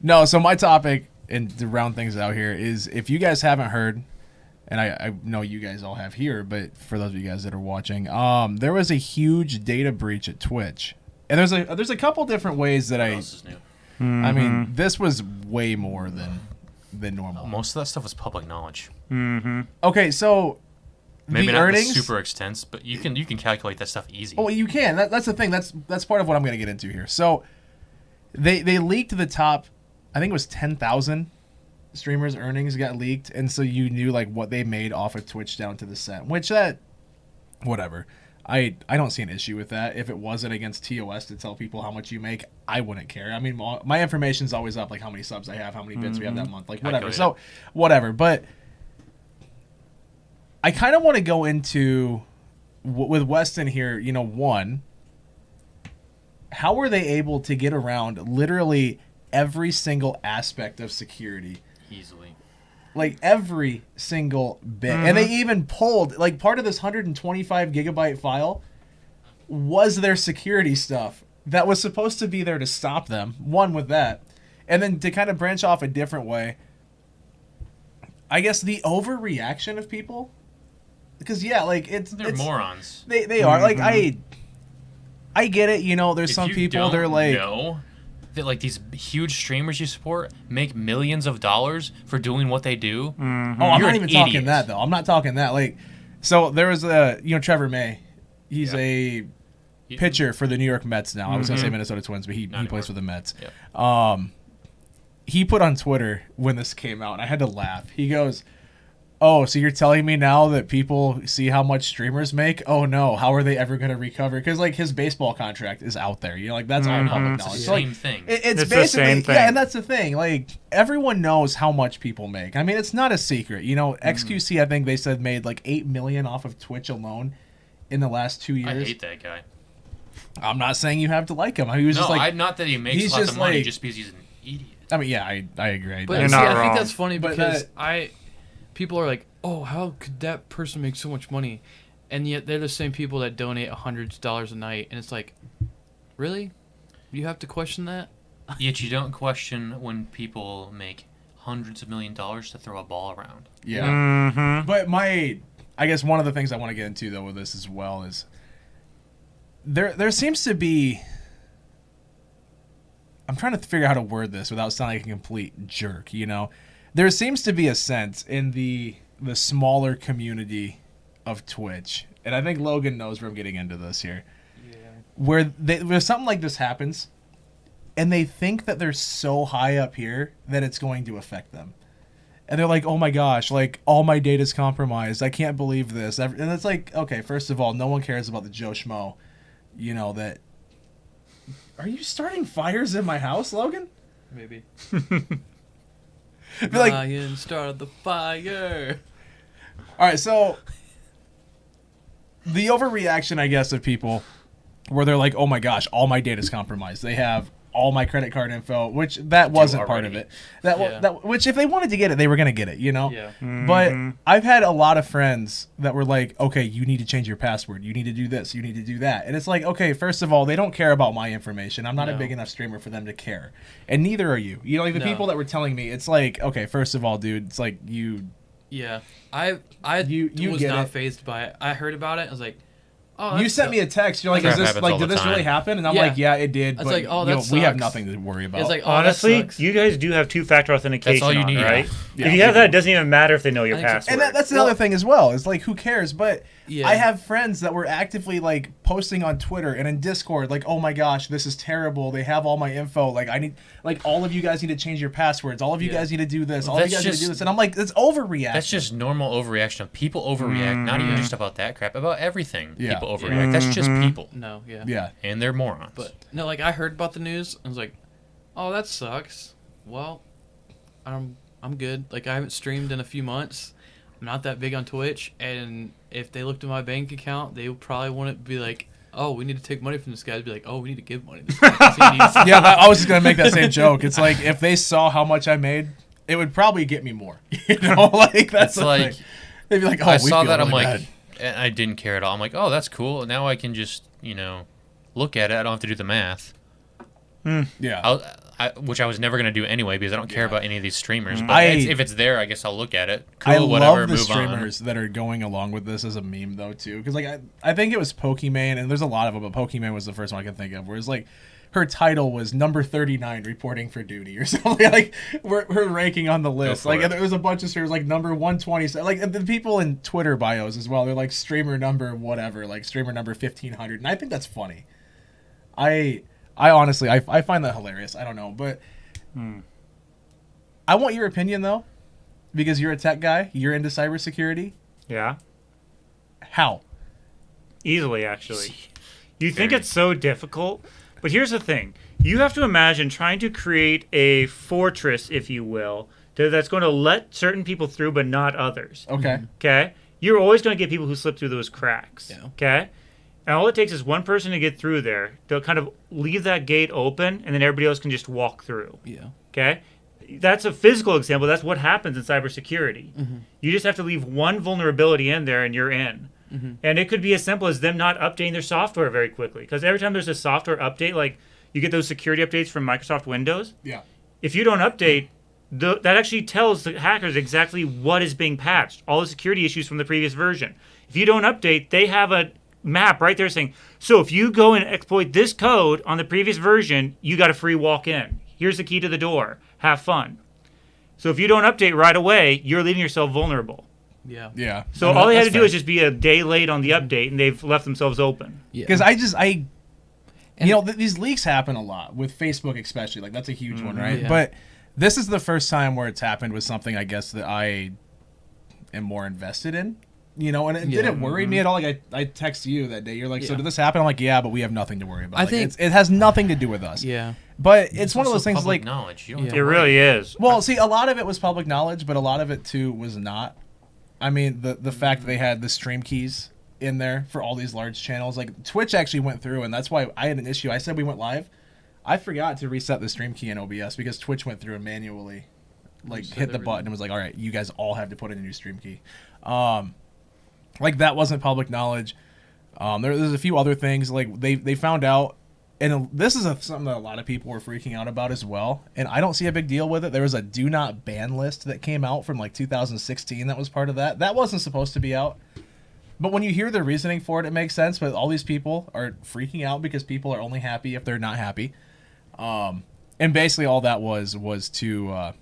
No, so my topic, and to round things out here, is if you guys haven't heard, and I know you guys all have here, but for those of you guys that are watching, there was a huge data breach at Twitch. And there's a couple different ways that What else is new? I mean, this was way more than normal. Most of that stuff is public knowledge. Okay, so Maybe the not earnings, super extensive, but you can calculate that stuff easy. Oh, you can. That's the thing. That's part of what I'm going to get into here. So they leaked the top, I think it was 10,000 streamers' earnings got leaked, and so you knew like what they made off of Twitch down to the cent. Which whatever. I don't see an issue with that. If it wasn't against TOS to tell people how much you make, I wouldn't care. I mean, my information's always up, like how many subs I have, how many bits we have that month, like whatever. So whatever. But I kind of want to go into with Weston here. You know, one, how were they able to get around literally every single aspect of security? Easily. Like every single bit. And they even pulled, like, part of this 125 gigabyte file was their security stuff that was supposed to be there to stop them. One, with that. And then to kind of branch off a different way, I guess the overreaction of people, because yeah, like They're morons. They are. Like I get it, you know, there's If some you people don't they're like know that like these huge streamers you support make millions of dollars for doing what they do. Oh, I'm not even talking that though. I'm not talking that. Like, so there was Trevor May. He's a pitcher for the New York Mets now. I was gonna say Minnesota Twins, but he plays for the Mets. Yep. He put on Twitter when this came out, and I had to laugh. He goes, "Oh, so you're telling me now that people see how much streamers make? Oh no, how are they ever going to recover?" Because like his baseball contract is out there, you know, like that's all public knowledge. It's So, the like, same thing. It's the basically same thing. yeah, and that's the thing. Like everyone knows how much people make. I mean, it's not a secret. You know, XQC I think they said made like $8 million off of Twitch alone in the last 2 years. I hate that guy. I'm not saying you have to like him. He was just like not that he makes he's lots just of money, like- just because he's an idiot. I mean, yeah, I agree. But You're see, not I think wrong. that's funny But because people are like, oh, how could that person make so much money? And yet they're the same people that donate hundreds of dollars a night, and it's like, really? You have to question that? Yet you don't question when people make hundreds of $1,000,000 to throw a ball around. Yeah. But I guess one of the things I want to get into though with this as well is there seems to be, I'm trying to figure out how to word this without sounding like a complete jerk, you know. There seems to be a sense in the smaller community of Twitch, and I think Logan knows where I'm getting into this here, where something like this happens, and they think that they're so high up here that it's going to affect them. And they're like, oh my gosh, like all my data's compromised. I can't believe this. And it's like, okay, first of all, no one cares about the Joe Schmo, you know, that... Are you starting fires in my house, Logan? Maybe. Like, Ryan started the fire. all right, so the overreaction, I guess, of people where they're like, oh my gosh, all my data's compromised. They have all my credit card info, which that wasn't part of it. Which if they wanted to get it, they were going to get it, you know? Yeah. But I've had a lot of friends that were like, okay, you need to change your password. You need to do this. You need to do that. And it's like, okay, first of all, they don't care about my information. I'm not a big enough streamer for them to care. And neither are you. You know, like the people that were telling me, it's like, okay, first of all, dude, it's like you... Yeah. I You was get not it. fazed by it. I heard about it. I was like, oh, You sent me a text. You're like, That "Is this happens like? all Did the this really time. happen?" And I'm Yeah. like, "Yeah, it did." It's But like, oh, you know, that we have sucks. nothing to worry about. it's like, oh, Honestly, that sucks. you guys do have two-factor authentication. That's all you on, need. right? Yeah. If you have that, it doesn't even matter if they know your I think so. password. And that's another thing as well. Is like, who cares? But Yeah. I have friends that were actively like posting on Twitter and in Discord, like, "Oh my gosh, this is terrible. They have all my info. Like, I need, like, all of you guys need to change your passwords. All of you guys need to do this. All of you guys need to do this." And I'm like, it's overreaction. That's just normal overreaction. Of people overreact, not even just about that crap, about everything. Yeah. People overreact. That's just people. No, yeah. Yeah. And they're morons. But no, like I heard about the news. I was like, oh, that sucks. Well, I'm good. Like I haven't streamed in a few months. I'm not that big on Twitch, and if they looked at my bank account, they would probably wouldn't be like, oh, we need to take money from this guy. They'd be like, oh, we need to give money to this guy. 'cause he needs- Yeah, I was just gonna make that same joke. It's like if they saw how much I made, it would probably get me more. You know, like that's It's the like thing. They'd be like, "Oh, I we saw feel that. I'm really like, bad." and I didn't care at all. I'm like, oh, that's cool. Now I can just, look at it. I don't have to do the math. Yeah. which I was never gonna do anyway because I don't care about any of these streamers. But I- if it's there, I guess I'll look at it. Cool, I whatever. love the move streamers that are going along with this as a meme though too, because like I think it was Pokimane, and there's a lot of them, but Pokimane was the first one I can think of. Where it's like her title was number 39 reporting for duty or something, like her ranking on the list. Like, and there was a bunch of streamers like number 120. Like the people in Twitter bios as well. They're like streamer number whatever, like streamer number 1500, and I think that's funny. I honestly I find that hilarious. I don't know, but I want your opinion though, because you're a tech guy. You're into cybersecurity. Yeah. How? Easily, actually. You think it's so difficult, but here's the thing. You have to imagine trying to create a fortress, if you will, that's going to let certain people through but not others. Okay. Okay? You're always going to get people who slip through those cracks. Yeah. Okay? And all it takes is one person to get through there. They'll kind of leave that gate open, and then everybody else can just walk through. Yeah. Okay? That's a physical example. That's what happens in cybersecurity. Mm-hmm. You just have to leave one vulnerability in there, and you're in. Mm-hmm. And it could be as simple as them not updating their software very quickly. Because every time there's a software update, like you get those security updates from Microsoft Windows, Yeah. if you don't update, that actually tells the hackers exactly what is being patched, all the security issues from the previous version. If you don't update, they have a map right there saying, so if you go and exploit this code on the previous version, you got a free walk-in. Here's the key to the door. Have fun. So if you don't update right away, you're leaving yourself vulnerable. Yeah. Yeah. So all they had to do is just be a day late on the update, and they've left themselves open. Yeah. Because these leaks happen a lot with Facebook, especially. Like that's a huge one, right? Yeah. But this is the first time where it's happened with something I guess that I am more invested in. And it didn't worry me at all. Like I text you that day. You're like, so did this happen? I'm like, yeah, but we have nothing to worry about. I Like, think it has nothing to do with us. Yeah. But it's one of also those things public like knowledge. You don't have It to worry. really is. well, see, a lot of it was public knowledge, but a lot of it too was not. I mean, the fact that they had the stream keys in there for all these large channels, like Twitch actually went through, and that's why I had an issue. I said we went live. I forgot to reset the stream key in OBS because Twitch went through and manually, like, hit the button and was like, "All right, you guys all have to put in a new stream key." Like that wasn't public knowledge. There's a few other things like they found out. And this is something that a lot of people were freaking out about as well. And I don't see a big deal with it. There was a do not ban list that came out from like 2016 that was part of that. That wasn't supposed to be out. But when you hear the reasoning for it, it makes sense. But all these people are freaking out because people are only happy if they're not happy. And basically all that was to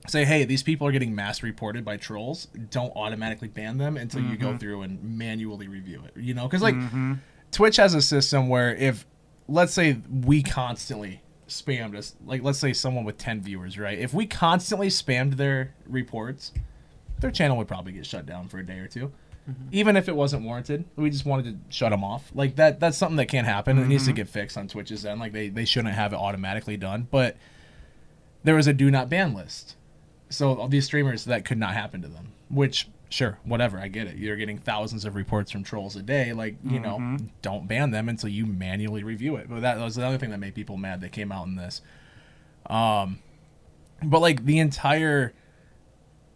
say, hey, these people are getting mass reported by trolls. Don't automatically ban them until you go through and manually review it. Because like Twitch has a system where if, let's say we constantly spammed us, like let's say someone with 10 viewers, right? If we constantly spammed their reports, their channel would probably get shut down for a day or two. Even if it wasn't warranted, we just wanted to shut them off. Like that's something that can't happen. It needs to get fixed on Twitch's end. Like they shouldn't have it automatically done. But there was a do not ban list. So all these streamers, that could not happen to them, which sure, whatever, I get it. You're getting thousands of reports from trolls a day. Like, don't ban them until you manually review it. But that was another thing that made people mad that came out in this. But like the entire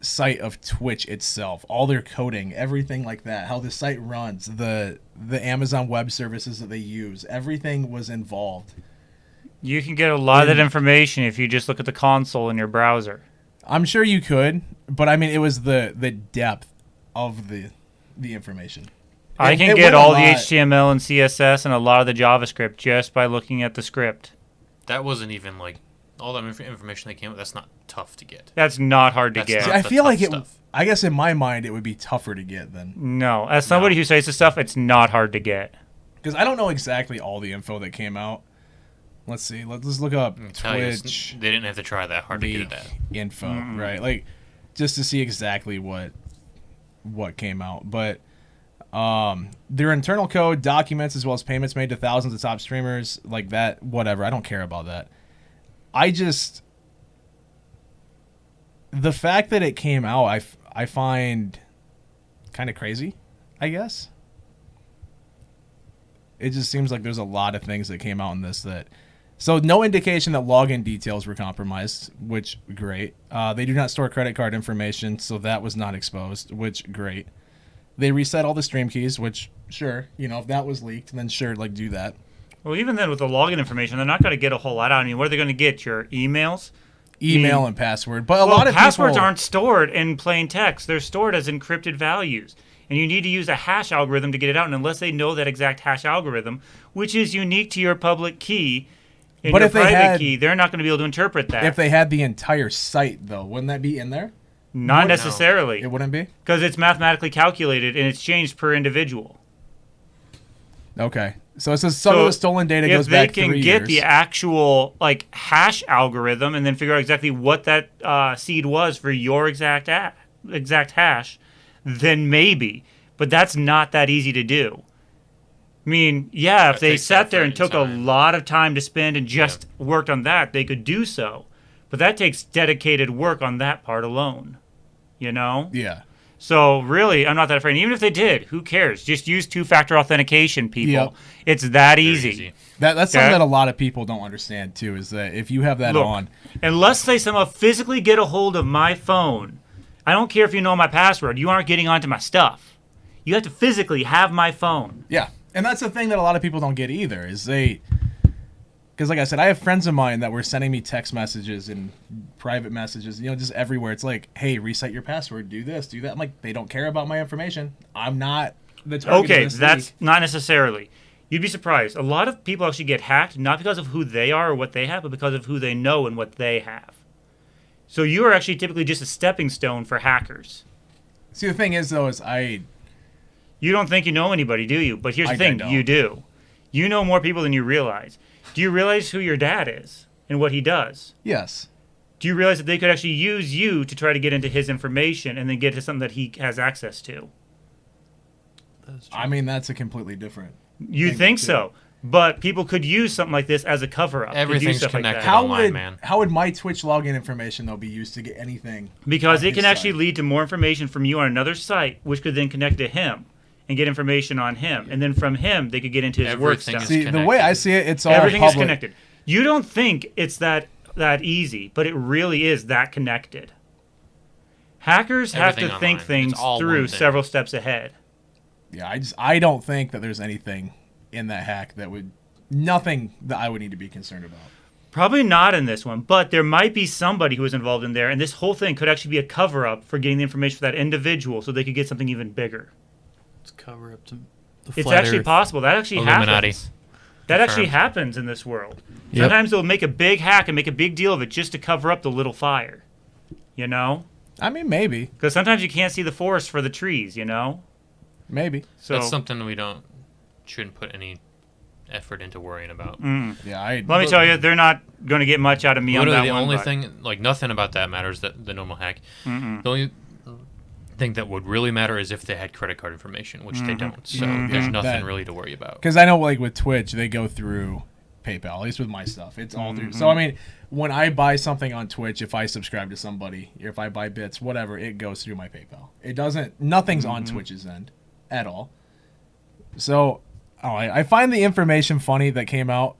site of Twitch itself, all their coding, everything like that, how the site runs, the Amazon Web Services that they use, everything was involved. You can get a lot of that information if you just look at the console in your browser. I'm sure you could, but I mean, it was the depth of the information. I can get all the HTML and CSS and a lot of the JavaScript just by looking at the script. That wasn't even like all that information they came with. That's not tough to get. That's not hard to That's get. not- I feel like it. stuff. I guess in my mind, it would be tougher to get than No, as somebody who says this stuff, it's not hard to get. because I don't know exactly all the info that came out. Let's see. Let's look up Tell you, Twitch they didn't have to try that hard to get leak it at. info, right? Like just to see exactly what came out. But their internal code, documents, as well as payments made to thousands of top streamers, like that, whatever. I don't care about that. The fact that it came out, I find kind of crazy, I guess. It just seems like there's a lot of things that came out in this that... So no indication that login details were compromised, which great. They do not store credit card information, so that was not exposed, which great. They reset all the stream keys, which sure, if that was leaked, then sure, like do that. Well, even then with the login information, they're not going to get a whole lot out. I mean, what are they going to get? Your emails? Email and password. But a lot of passwords people aren't stored in plain text. They're stored as encrypted values. And you need to use a hash algorithm to get it out. And unless they know that exact hash algorithm, which is unique to your public key and your private key, they're not going to be able to interpret that. If they had the entire site, though, wouldn't that be in there? Not necessarily. It wouldn't be? Because it's mathematically calculated and it's changed per individual. Okay. So it says some of the stolen data goes back 3 years. If they can get the actual hash algorithm and then figure out exactly what that seed was for your exact hash, then maybe. But that's not that easy to do. I mean, yeah, if they sat there and took a lot of time to spend and just worked on that, they could do so. But that takes dedicated work on that part alone. You know? Yeah. So really, I'm not that afraid. Even if they did, who cares? Just use two-factor authentication, people. Yep. It's that easy. That's something that a lot of people don't understand, too, is that if you have that on... Unless they somehow physically get a hold of my phone, I don't care if you know my password, you aren't getting onto my stuff. You have to physically have my phone. Yeah, and that's the thing that a lot of people don't get either, is they... Because like I said, I have friends of mine that were sending me text messages and private messages, just everywhere. It's like, hey, reset your password, do this, do that. I'm like, they don't care about my information. I'm not the target of this that's league. not necessarily. You'd be surprised. A lot of people actually get hacked, not because of who they are or what they have, but because of who they know and what they have. So you are actually typically just a stepping stone for hackers. See, the thing is, though, is You don't think you know anybody, do you? But here's the thing, you do. You know more people than you realize. Do you realize who your dad is and what he does? Yes. Do you realize that they could actually use you to try to get into his information and then get to something that he has access to? I mean, that's a completely different... You think so. But people could use something like this as a cover-up. Everything's connected How online, man. How would my Twitch login information, though, be used to get anything? Because it can actually lead to more information from you on another site, which could then connect to him and get information on him. And then from him, they could get into his work stuff. See, the way I see it, it's all Everything public. is connected. You don't think it's that easy, but it really is that connected. Hackers have to think things through several steps ahead. Yeah, I don't think that there's anything in that hack nothing that I would need to be concerned about. Probably not in this one, but there might be somebody who was involved in there, and this whole thing could actually be a cover-up for getting the information for that individual so they could get something even bigger. It's cover up to the It's flat actually Earth. possible. That actually Illuminati. happens. That actually happens in this world. Yep. Sometimes they'll make a big hack and make a big deal of it just to cover up the little fire. You know? I mean, maybe. Because sometimes you can't see the forest for the trees, you know? Maybe. So that's something we shouldn't put any effort into worrying about. Yeah, let me tell you, they're not going to get much out of me on that one. The only thing, nothing about that matters, that the normal hack. The only thing that would really matter is if they had credit card information, which they don't. So there's nothing really to worry about. Because I know, with Twitch, they go through PayPal. At least with my stuff, it's all through. So I mean, when I buy something on Twitch, if I subscribe to somebody, or if I buy bits, whatever, it goes through my PayPal. It doesn't. Nothing's on Twitch's end at all. So, I find the information funny that came out.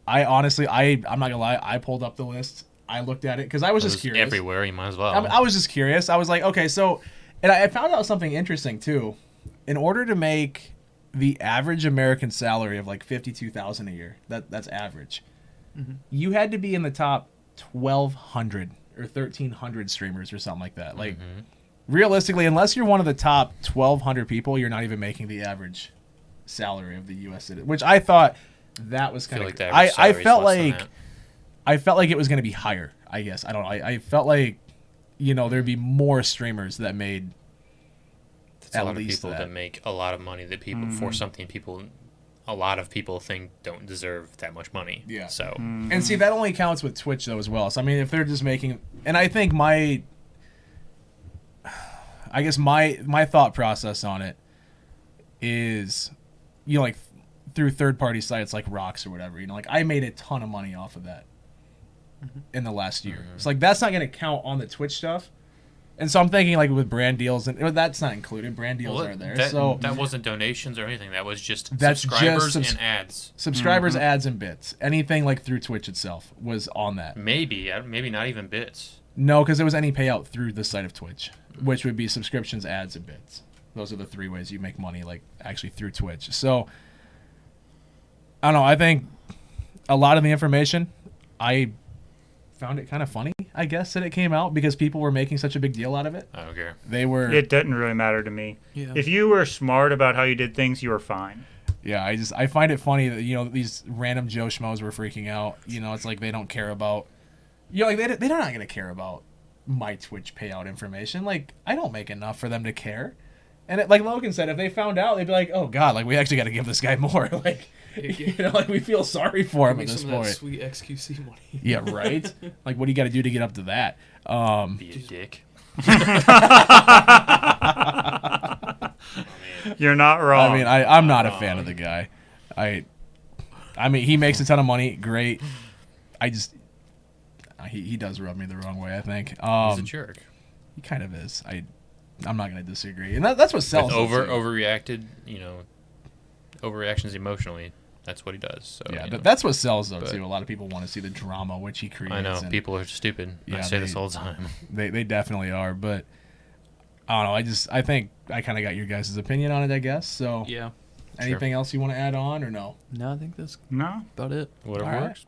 I honestly, I'm not gonna lie, I pulled up the list. I looked at it because I was just curious. Everywhere, you might as well. I was just curious. I was like, okay, so, and I found out something interesting too. In order to make the average American salary of $52,000 a year, that's average, you had to be in the top 1,200 or 1,300 streamers or something like that. Realistically, unless you're one of the top 1,200 people, you're not even making the average salary of the U.S. citizen. Which I thought that was kind of. I felt like it was going to be higher. I guess I don't know. I felt like there'd be more streamers that made. That's a lot of people that make a lot of money that people for something a lot of people think don't deserve that much money. Yeah. So and see, that only counts with Twitch though as well. So I mean, if they're just making, and I think my thought process on it is, through third-party sites like Rocks or whatever, I made a ton of money off of that in the last year. It's that's not going to count on the Twitch stuff. And so I'm thinking with brand deals, and that's not included. Brand deals are there. That wasn't donations or anything. That was just subscribers and ads. Subscribers, ads, and bits. Anything through Twitch itself was on that. Maybe not even bits. No, because it was any payout through the site of Twitch, which would be subscriptions, ads, and bits. Those are the three ways you make money, actually through Twitch. So I don't know. I think a lot of the information, I found it kind of funny, I guess, that it came out because people were making such a big deal out of it. I don't care. They were. It doesn't really matter to me. Yeah. If you were smart about how you did things, you were fine. Yeah, I find it funny that these random Joe schmoes were freaking out. It's like they don't care about. Like they're not gonna care about my Twitch payout information. Like I don't make enough for them to care. And like Logan said, if they found out, they'd be like, "Oh God, like we actually got to give this guy more." Like, like we feel sorry for him at this point. Sweet XQC money. Yeah, right. Like, what do you got to do to get up to that? Be a dick. You're not wrong. I mean, I'm not a fan of the guy. I mean, he makes a ton of money. Great. He does rub me the wrong way, I think. He's a jerk. He kind of is. I'm not going to disagree. And that's what sells With it, too. overreacted, overreactions emotionally. That's what he does. So yeah, that's what sells, though, too. A lot of people want to see the drama which he creates. I know. People are stupid. Yeah, I say this all the time. They definitely are. But, I don't know. I think I kind of got your guys' opinion on it, I guess. So, Yeah. anything else you want to add on or no? No, I think that's no. about it. Whatever All right. works.